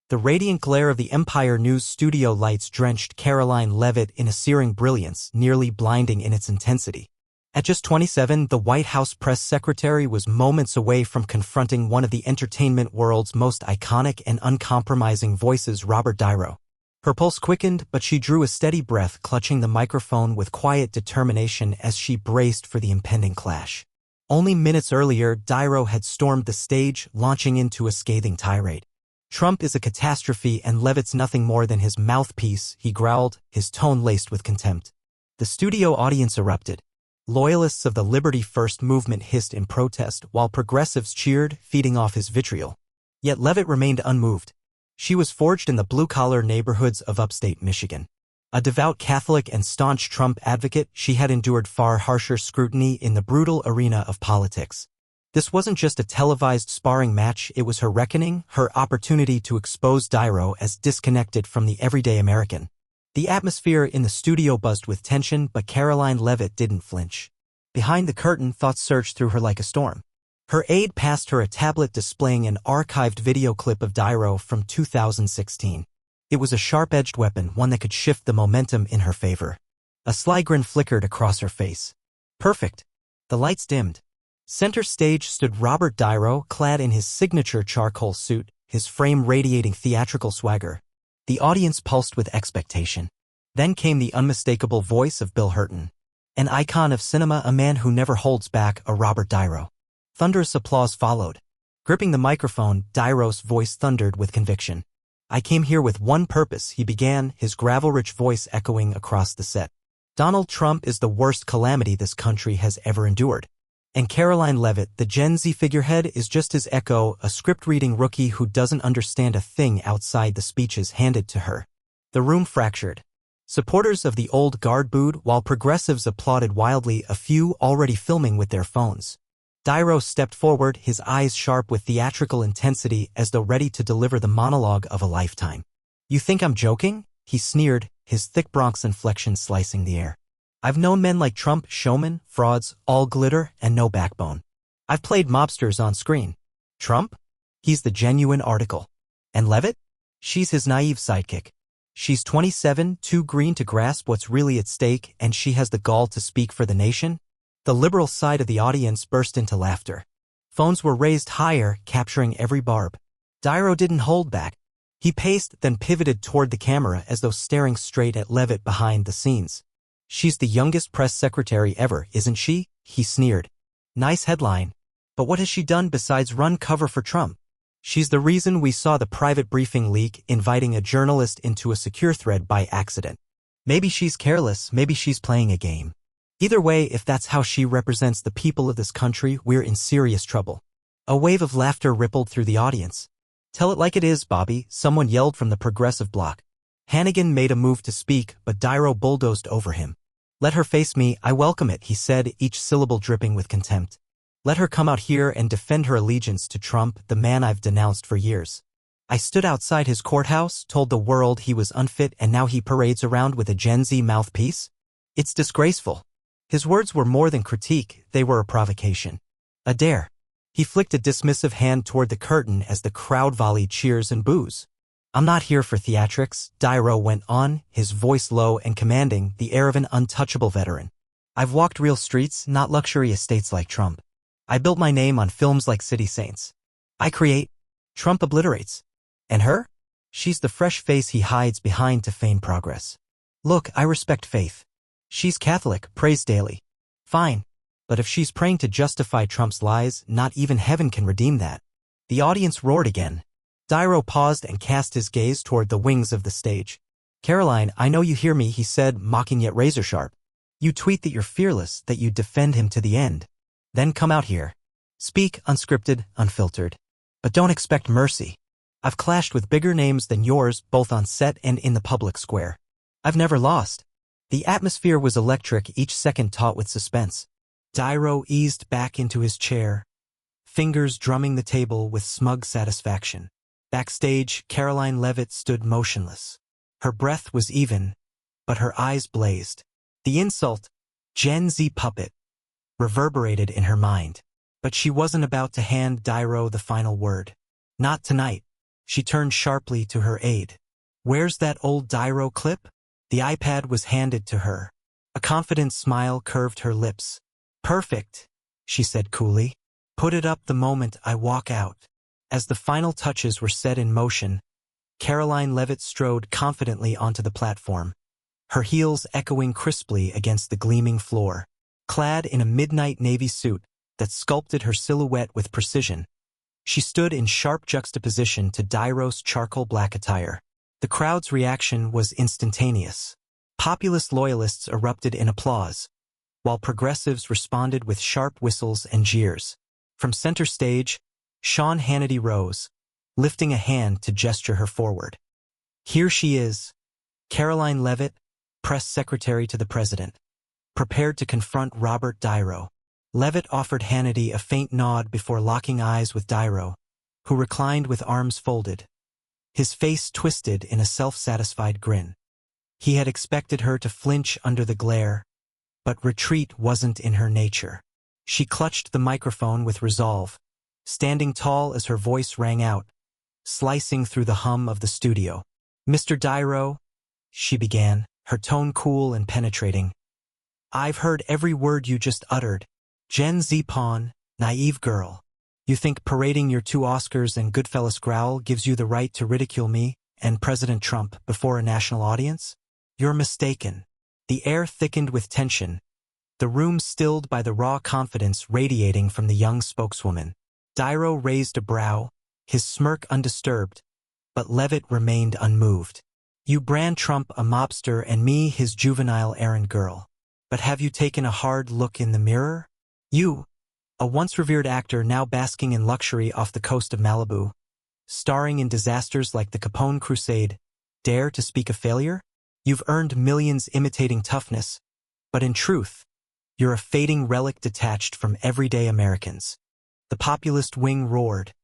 The radiant glare of the Empire News studio lights drenched Caroline Levitt in a searing brilliance, nearly blinding in its intensity. At just 27, the White House press secretary was moments away from confronting one of the entertainment world's most iconic and uncompromising voices, Robert Dairo. Her pulse quickened, but she drew a steady breath, clutching the microphone with quiet determination as she braced for the impending clash. Only minutes earlier, Dairo had stormed the stage, launching into a scathing tirade. "Trump is a catastrophe and Levitt's nothing more than his mouthpiece," he growled, his tone laced with contempt. The studio audience erupted. Loyalists of the Liberty First movement hissed in protest, while progressives cheered, feeding off his vitriol. Yet Levitt remained unmoved. She was forged in the blue-collar neighborhoods of upstate Michigan. A devout Catholic and staunch Trump advocate, she had endured far harsher scrutiny in the brutal arena of politics. This wasn't just a televised sparring match, it was her reckoning, her opportunity to expose Dairo as disconnected from the everyday American. The atmosphere in the studio buzzed with tension, but Caroline Levitt didn't flinch. Behind the curtain, thoughts surged through her like a storm. Her aide passed her a tablet displaying an archived video clip of Dairo from 2016. It was a sharp-edged weapon, one that could shift the momentum in her favor. A sly grin flickered across her face. Perfect. The lights dimmed. Center stage stood Robert Dairo, clad in his signature charcoal suit, his frame radiating theatrical swagger. The audience pulsed with expectation. Then came the unmistakable voice of Bill Hurton. An icon of cinema, a man who never holds back, a Robert Dairo. Thunderous applause followed. Gripping the microphone, Dairo's voice thundered with conviction. "I came here with one purpose," he began, his gravel-rich voice echoing across the set. "Donald Trump is the worst calamity this country has ever endured. And Caroline Levitt, the Gen Z figurehead, is just his echo, a script-reading rookie who doesn't understand a thing outside the speeches handed to her." The room fractured. Supporters of the old guard booed, while progressives applauded wildly, a few already filming with their phones. Dairo stepped forward, his eyes sharp with theatrical intensity as though ready to deliver the monologue of a lifetime. "You think I'm joking?" he sneered, his thick Bronx inflection slicing the air. "I've known men like Trump, showmen, frauds, all glitter and no backbone. I've played mobsters on screen. Trump? He's the genuine article. And Levitt? She's his naive sidekick. She's 27, too green to grasp what's really at stake, and she has the gall to speak for the nation." The liberal side of the audience burst into laughter. Phones were raised higher, capturing every barb. Dairo didn't hold back. He paced, then pivoted toward the camera as though staring straight at Levitt behind the scenes. "She's the youngest press secretary ever, isn't she?" he sneered. "Nice headline. But what has she done besides run cover for Trump? She's the reason we saw the private briefing leak, inviting a journalist into a secure thread by accident. Maybe she's careless, maybe she's playing a game. Either way, if that's how she represents the people of this country, we're in serious trouble." A wave of laughter rippled through the audience. "Tell it like it is, Bobby," someone yelled from the progressive bloc. Hannigan made a move to speak, but Dairo bulldozed over him. "Let her face me, I welcome it," he said, each syllable dripping with contempt. "Let her come out here and defend her allegiance to Trump, the man I've denounced for years. I stood outside his courthouse, told the world he was unfit, and now he parades around with a Gen Z mouthpiece? It's disgraceful." His words were more than critique, they were a provocation. A dare. He flicked a dismissive hand toward the curtain as the crowd volleyed cheers and boos. "I'm not here for theatrics," Dairo went on, his voice low and commanding, the air of an untouchable veteran. "I've walked real streets, not luxury estates like Trump. I built my name on films like City Saints. I create. Trump obliterates. And her? She's the fresh face he hides behind to feign progress. Look, I respect faith. She's Catholic, prays daily. Fine. But if she's praying to justify Trump's lies, not even heaven can redeem that." The audience roared again. Dairo paused and cast his gaze toward the wings of the stage. "Caroline, I know you hear me," he said, mocking yet razor-sharp. "You tweet that you're fearless, that you defend him to the end. Then come out here. Speak, unscripted, unfiltered. But don't expect mercy. I've clashed with bigger names than yours, both on set and in the public square. I've never lost." The atmosphere was electric, each second taut with suspense. Dairo eased back into his chair, fingers drumming the table with smug satisfaction. Backstage, Caroline Levitt stood motionless. Her breath was even, but her eyes blazed. The insult, "Gen Z puppet," reverberated in her mind. But she wasn't about to hand Dairo the final word. Not tonight. She turned sharply to her aide. Where's that old Dairo clip? The iPad was handed to her. A confident smile curved her lips. Perfect, she said coolly. Put it up the moment I walk out. As the final touches were set in motion, Caroline Levit strode confidently onto the platform, her heels echoing crisply against the gleaming floor. Clad in a midnight navy suit that sculpted her silhouette with precision, she stood in sharp juxtaposition to Dairo's charcoal black attire. The crowd's reaction was instantaneous. Populist loyalists erupted in applause, while progressives responded with sharp whistles and jeers. From center stage, Sean Hannity rose, lifting a hand to gesture her forward. Here she is, Caroline Levit, press secretary to the president, prepared to confront Robert Dairo. Levit offered Hannity a faint nod before locking eyes with Dairo, who reclined with arms folded, his face twisted in a self-satisfied grin. He had expected her to flinch under the glare, but retreat wasn't in her nature. She clutched the microphone with resolve, standing tall as her voice rang out, slicing through the hum of the studio. Mr. Dairo, she began, her tone cool and penetrating. I've heard every word you just uttered. Gen Z pawn, naive girl. You think parading your 2 Oscars and Goodfellas growl gives you the right to ridicule me and President Trump before a national audience? You're mistaken. The air thickened with tension, the room stilled by the raw confidence radiating from the young spokeswoman. Dairo raised a brow, his smirk undisturbed, but Levit remained unmoved. You brand Trump a mobster and me his juvenile errand girl. But have you taken a hard look in the mirror? You, a once-revered actor now basking in luxury off the coast of Malibu, starring in disasters like the Capone Crusade, dare to speak of failure? You've earned millions imitating toughness, but in truth, you're a fading relic detached from everyday Americans. The populist wing roared,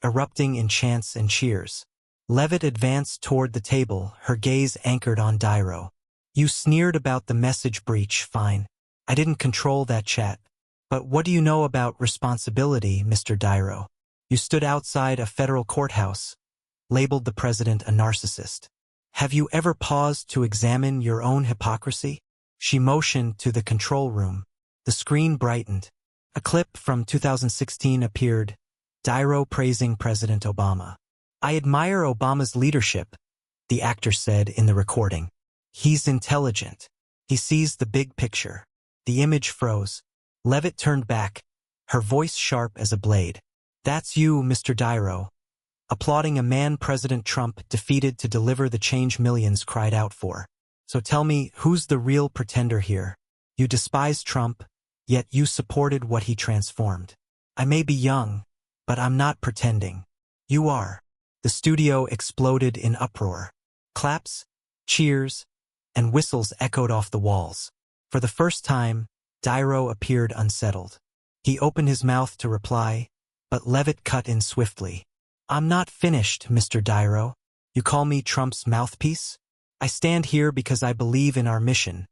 erupting in chants and cheers. Levit advanced toward the table, her gaze anchored on Dairo. You sneered about the message breach, fine. I didn't control that chat. But what do you know about responsibility, Mr. Dairo? You stood outside a federal courthouse, labeled the president a narcissist. Have you ever paused to examine your own hypocrisy? She motioned to the control room. The screen brightened. A clip from 2016 appeared, Dairo praising President Obama. I admire Obama's leadership, the actor said in the recording. He's intelligent. He sees the big picture. The image froze. Levit turned back, her voice sharp as a blade. That's you, Mr. Dairo. Applauding a man President Trump defeated to deliver the change millions cried out for. So tell me, who's the real pretender here? You despise Trump, yet you supported what he transformed. I may be young, but I'm not pretending. You are. The studio exploded in uproar. Claps, cheers, and whistles echoed off the walls. For the first time, Dairo appeared unsettled. He opened his mouth to reply, but Levit cut in swiftly. I'm not finished, Mr. Dairo. You call me Trump's mouthpiece? I stand here because I believe in our mission,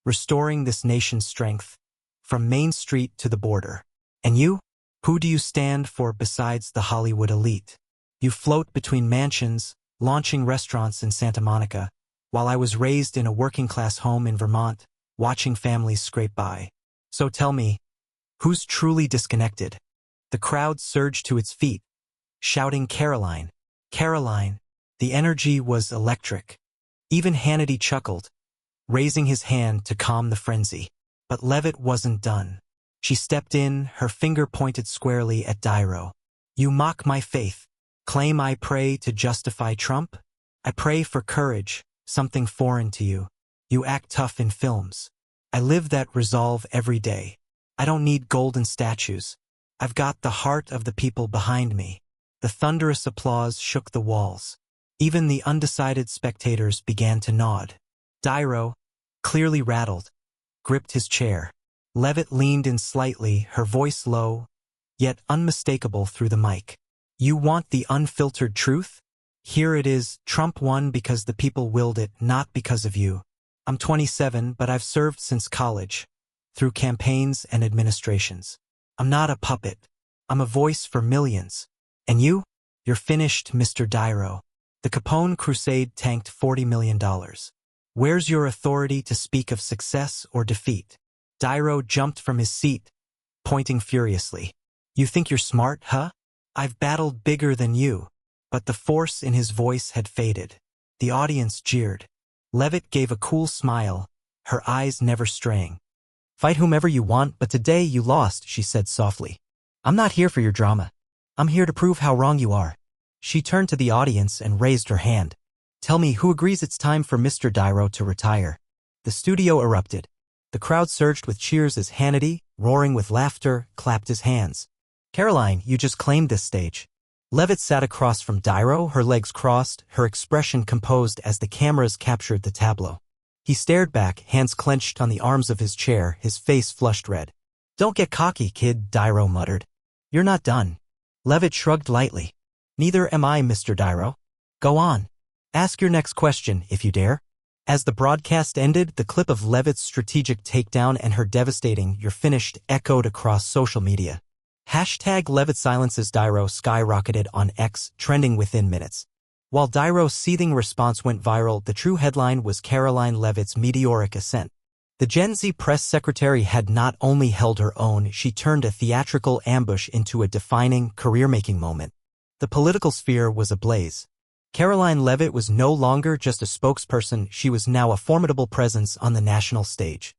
restoring this nation's strength, from Main Street to the border. And you? Who do you stand for besides the Hollywood elite? You float between mansions, launching restaurants in Santa Monica, while I was raised in a working-class home in Vermont, watching families scrape by. So tell me, who's truly disconnected? The crowd surged to its feet, shouting Caroline. Caroline. The energy was electric. Even Hannity chuckled, raising his hand to calm the frenzy. But Levit wasn't done. She stepped in, her finger pointed squarely at Dairo. You mock my faith. Claim I pray to justify Trump? I pray for courage, something foreign to you. You act tough in films. I live that resolve every day. I don't need golden statues. I've got the heart of the people behind me. The thunderous applause shook the walls. Even the undecided spectators began to nod. Dairo, clearly rattled, gripped his chair. Levit leaned in slightly, her voice low, yet unmistakable through the mic. You want the unfiltered truth? Here it is, Trump won because the people willed it, not because of you. I'm 27, but I've served since college, through campaigns and administrations. I'm not a puppet. I'm a voice for millions. And you? You're finished, Mr. Dairo. The Capone crusade tanked $40 million. Where's your authority to speak of success or defeat? Dairo jumped from his seat, pointing furiously. You think you're smart, huh? I've battled bigger than you. But the force in his voice had faded. The audience jeered. Levit gave a cool smile, her eyes never straying. Fight whomever you want, but today you lost, she said softly. I'm not here for your drama. I'm here to prove how wrong you are. She turned to the audience and raised her hand. Tell me who agrees it's time for Mr. Dairo to retire. The studio erupted. The crowd surged with cheers as Hannity, roaring with laughter, clapped his hands. Caroline, you just claimed this stage. Levit sat across from Dairo, her legs crossed, her expression composed as the cameras captured the tableau. He stared back, hands clenched on the arms of his chair, his face flushed red. Don't get cocky, kid, Dairo muttered. You're not done. Levit shrugged lightly. Neither am I, Mr. Dairo. Go on. Ask your next question, if you dare. As the broadcast ended, the clip of Levit's strategic takedown and her devastating "You're finished" echoed across social media. #Levit silences Dairo skyrocketed on X, trending within minutes. While Dairo's seething response went viral, the true headline was Caroline Levit's meteoric ascent. The Gen Z press secretary had not only held her own, she turned a theatrical ambush into a defining, career-making moment. The political sphere was ablaze. Caroline Levit was no longer just a spokesperson, she was now a formidable presence on the national stage.